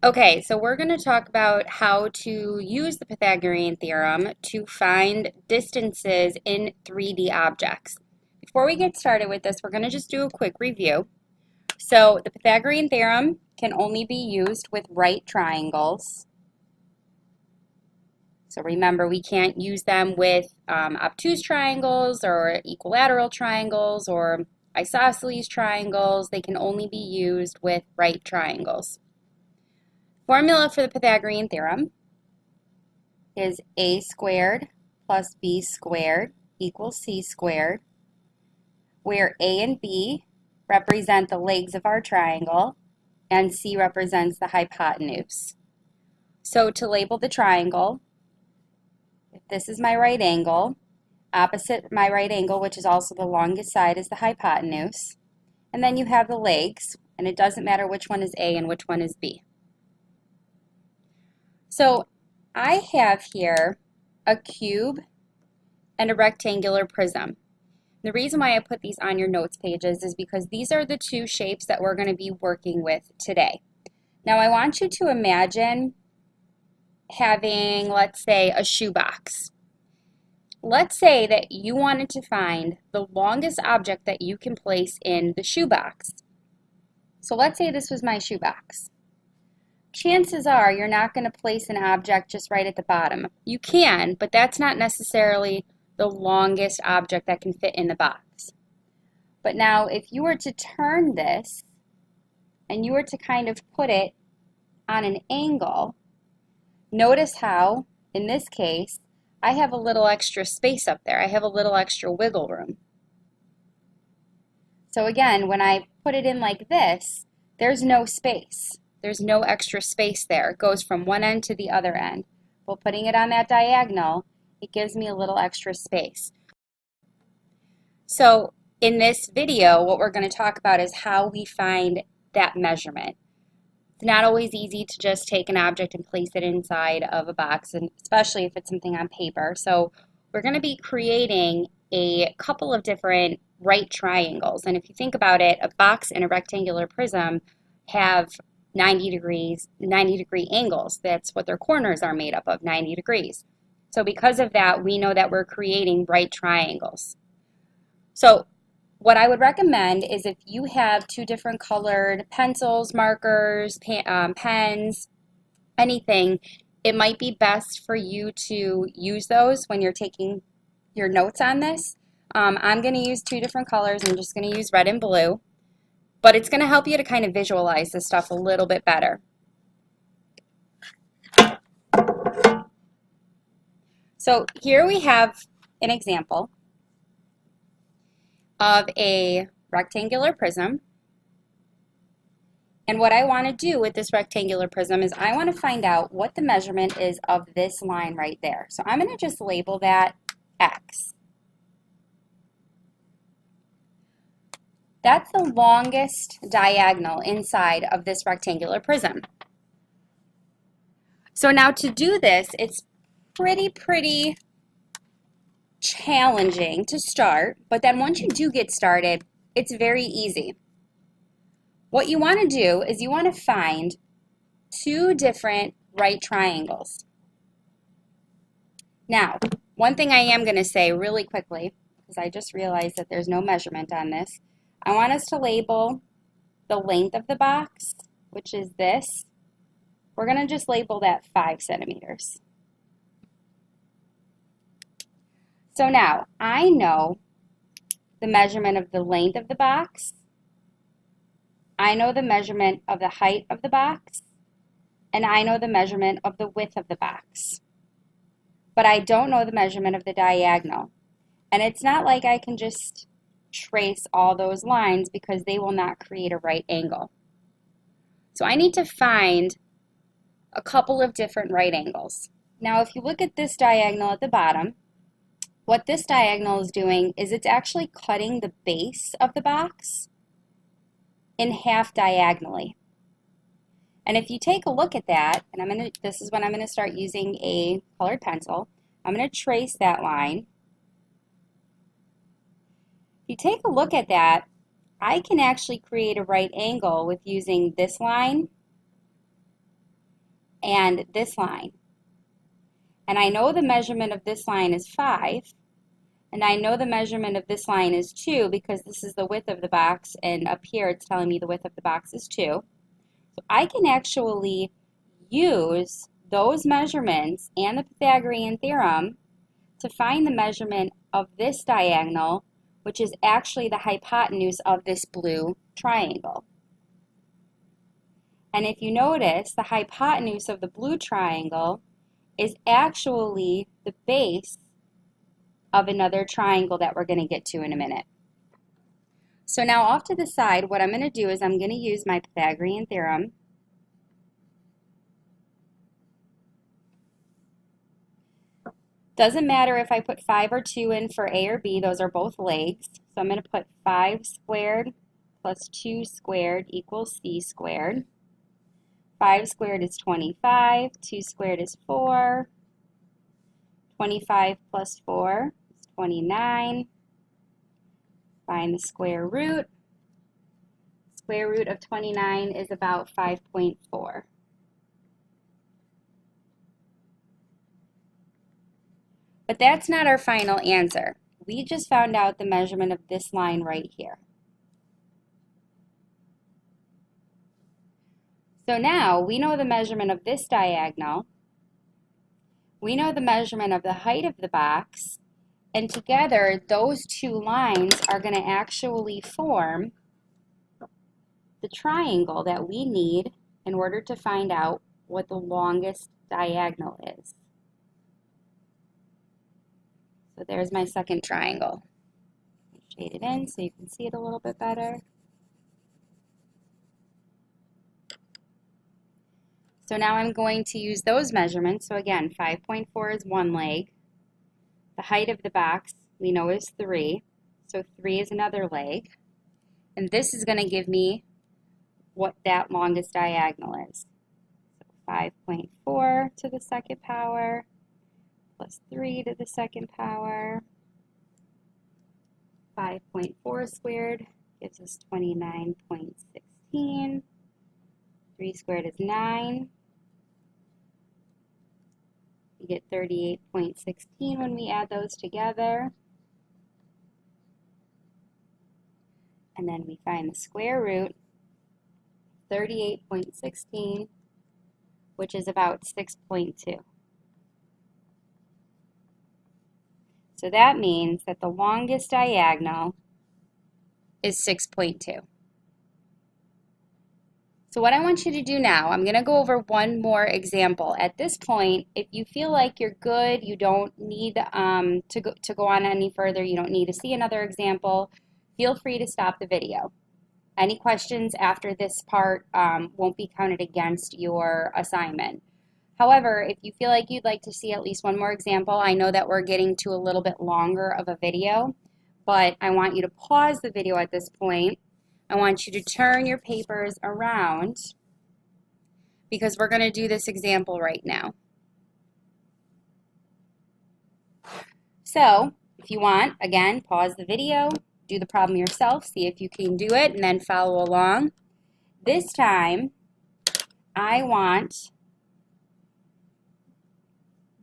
Okay, so we're going to talk about how to use the Pythagorean theorem to find distances in 3D objects. Before we get started with this, we're going to just do a quick review. So the Pythagorean theorem can only be used with right triangles. So remember, we can't use them with obtuse triangles or equilateral triangles or isosceles triangles. They can only be used with right triangles. Formula for the Pythagorean theorem is a squared plus b squared equals c squared, where a and b represent the legs of our triangle and c represents the hypotenuse. So to label the triangle, if this is my right angle, opposite my right angle, which is also the longest side, is the hypotenuse. And then you have the legs, and it doesn't matter which one is A and which one is B. So I have here a cube and a rectangular prism. The reason why I put these on your notes pages is because these are the two shapes that we're going to be working with today. Now I want you to imagine having, let's say, a shoebox. Let's say that you wanted to find the longest object that you can place in the shoebox. So let's say this was my shoebox. Chances are you're not going to place an object just right at the bottom. You can, but that's not necessarily the longest object that can fit in the box. But now if you were to turn this and you were to kind of put it on an angle, notice how, in this case, I have a little extra space up there. I have a little extra wiggle room. So again, when I put it in like this, there's no space. There's no extra space there. It goes from one end to the other end. Well, putting it on that diagonal, it gives me a little extra space. So in this video, what we're going to talk about is how we find that measurement. It's not always easy to just take an object and place it inside of a box, and especially if it's something on paper. So we're going to be creating a couple of different right triangles. And if you think about it, a box and a rectangular prism have 90 degree angles. That's what their corners are made up of, 90 degrees. So because of that, we know that we're creating right triangles. So what I would recommend is if you have two different colored pencils, markers, pens, anything, it might be best for you to use those when you're taking your notes on this. I'm going to use two different colors. I'm just going to use red and blue. But it's going to help you to kind of visualize this stuff a little bit better. So here we have an example of a rectangular prism. And what I want to do with this rectangular prism is I want to find out what the measurement is of this line right there. So I'm going to just label that X. That's the longest diagonal inside of this rectangular prism. So now to do this, it's pretty challenging to start, but then once you do get started, it's very easy. What you want to do is you want to find two different right triangles. Now, one thing I am going to say really quickly, because I just realized that there's no measurement on this, I want us to label the length of the box, which is this. We're going to just label that 5 centimeters. So now I know the measurement of the length of the box. I know the measurement of the height of the box. And I know the measurement of the width of the box. But I don't know the measurement of the diagonal. And it's not like I can just trace all those lines because they will not create a right angle. So I need to find a couple of different right angles. Now if you look at this diagonal at the bottom, what this diagonal is doing is it's actually cutting the base of the box in half diagonally. And if you take a look at that, and this is when I'm going to start using a colored pencil, I'm going to trace that line. If you take a look at that, I can actually create a right angle with using this line and this line. And I know the measurement of this line is 5, and I know the measurement of this line is 2 because this is the width of the box, and up here it's telling me the width of the box is 2. So I can actually use those measurements and the Pythagorean theorem to find the measurement of this diagonal, which is actually the hypotenuse of this blue triangle. And if you notice, the hypotenuse of the blue triangle is actually the base of another triangle that we're going to get to in a minute. So now off to the side, what I'm going to do is I'm going to use my Pythagorean theorem. Doesn't matter if I put 5 or 2 in for A or B, those are both legs. So I'm going to put 5 squared plus 2 squared equals C squared. 5 squared is 25, 2 squared is 4, 25 plus 4 is 29. Find the square root. Square root of 29 is about 5.4. But that's not our final answer. We just found out the measurement of this line right here. So now we know the measurement of this diagonal, we know the measurement of the height of the box, and together those two lines are going to actually form the triangle that we need in order to find out what the longest diagonal is. So there's my second triangle. Shade it in so you can see it a little bit better. So now I'm going to use those measurements. So again, 5.4 is one leg. The height of the box we know is 3. So 3 is another leg. And this is going to give me what that longest diagonal is. So 5.4 to the second power plus 3 to the second power. 5.4 squared gives us 29.16. 3 squared is 9. We get 38.16 when we add those together. And then we find the square root, 38.16, which is about 6.2. So that means that the longest diagonal is 6.2. So what I want you to do now, I'm going to go over one more example. At this point, if you feel like you're good, you don't need to go on any further, you don't need to see another example, feel free to stop the video. Any questions after this part won't be counted against your assignment. However, if you feel like you'd like to see at least one more example, I know that we're getting to a little bit longer of a video, but I want you to pause the video at this point. I want you to turn your papers around because we're going to do this example right now. So, if you want, again, pause the video, do the problem yourself, see if you can do it, and then follow along. This time, I want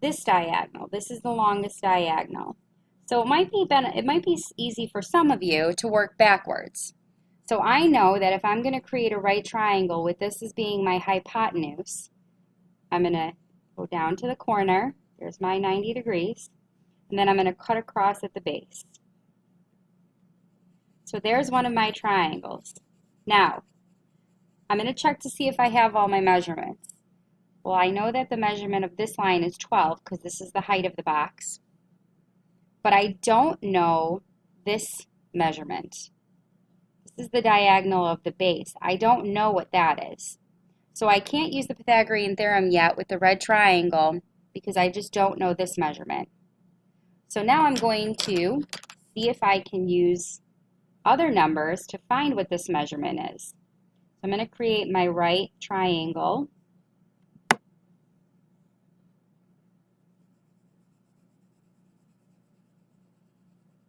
this diagonal. This is the longest diagonal. So it might be easy for some of you to work backwards. So I know that if I'm going to create a right triangle with this as being my hypotenuse, I'm going to go down to the corner, there's my 90 degrees, and then I'm going to cut across at the base. So there's one of my triangles. Now, I'm going to check to see if I have all my measurements. Well, I know that the measurement of this line is 12 because this is the height of the box, but I don't know this measurement. This is the diagonal of the base. I don't know what that is. So I can't use the Pythagorean theorem yet with the red triangle because I just don't know this measurement. So now I'm going to see if I can use other numbers to find what this measurement is. So I'm going to create my right triangle.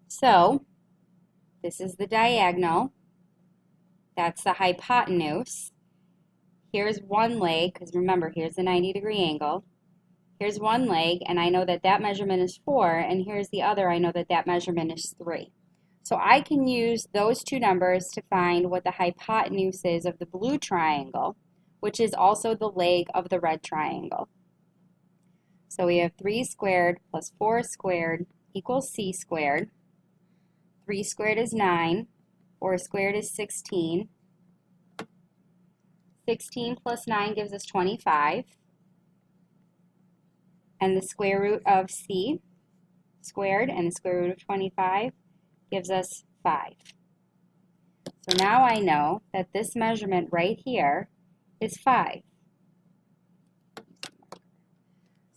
So this is the diagonal. That's the hypotenuse. here's one leg, because remember, here's the 90-degree angle. Here's one leg, and I know that that measurement is 4, and here's the other, I know that that measurement is 3. So I can use those two numbers to find what the hypotenuse is of the blue triangle, which is also the leg of the red triangle. So we have 3 squared plus 4 squared equals c squared. 3 squared is 9, 4 squared is 16. 16 plus 9 gives us 25. And the square root of c squared and the square root of 25 gives us 5. So now I know that this measurement right here is 5.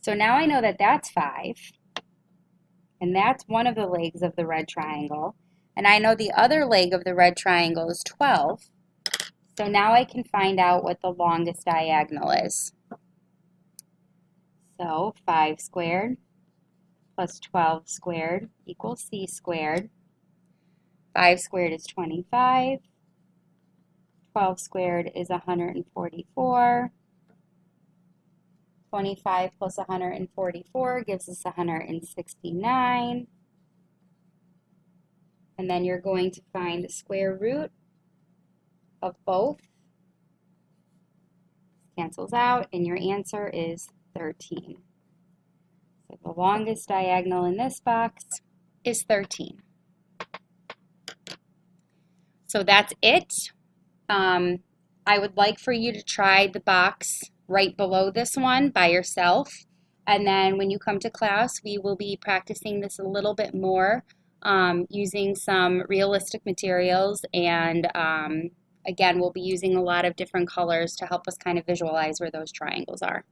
So now I know that that's 5, and that's one of the legs of the red triangle, and I know the other leg of the red triangle is 12, so now I can find out what the longest diagonal is. So 5 squared plus 12 squared equals c squared. 5 squared is 25. 12 squared is 144. 25 plus 144 gives us 169. And then you're going to find the square root of both. Cancels out, and your answer is 13. So the longest diagonal in this box is 13. So that's it. I would like for you to try the box right below this one by yourself. And then when you come to class, we will be practicing this a little bit more using some realistic materials. And again, we'll be using a lot of different colors to help us kind of visualize where those triangles are.